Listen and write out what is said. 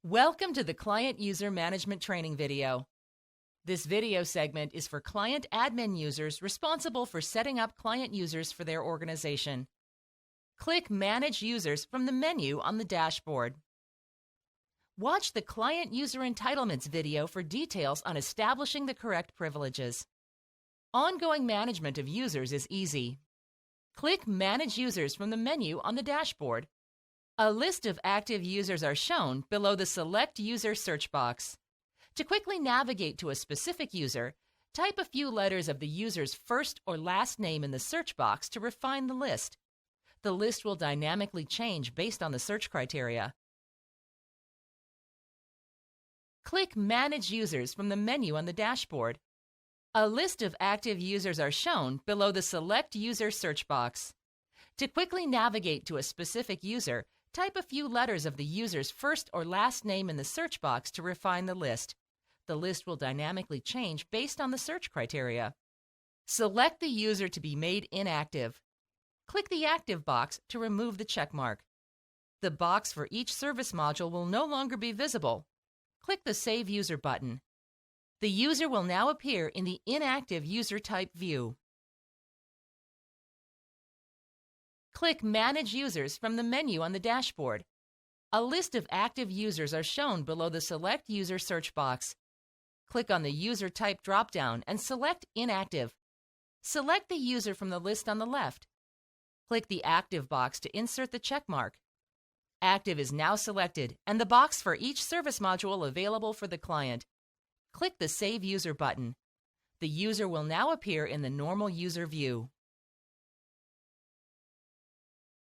Welcome to the Client User Management Training video. This video segment is for client admin users responsible for setting up client users for their organization. Click Manage Users from the menu on the dashboard. Watch the Client User Entitlements video for details on establishing the correct privileges. Ongoing management of users is easy. Click Manage Users from the menu on the dashboard. A list of active users are shown below the Select User search box. To quickly navigate to a specific user, type a few letters of the user's first or last name in the search box to refine the list. The list will dynamically change based on the search criteria. Click Manage Users from the menu on the dashboard. A list of active users are shown below the Select User search box. To quickly navigate to a specific user, type a few letters of the user's first or last name in the search box to refine the list. The list will dynamically change based on the search criteria. Select the user to be made inactive. Click the Active box to remove the check mark. The box for each service module will no longer be visible. Click the Save User button. The user will now appear in the Inactive User Type view. Click Manage Users from the menu on the dashboard. A list of active users are shown below the Select User search box. Click on the User Type drop-down and select Inactive. Select the user from the list on the left. Click the Active box to insert the check mark. Active is now selected and the box for each service module available for the client. Click the Save User button. The user will now appear in the normal user view.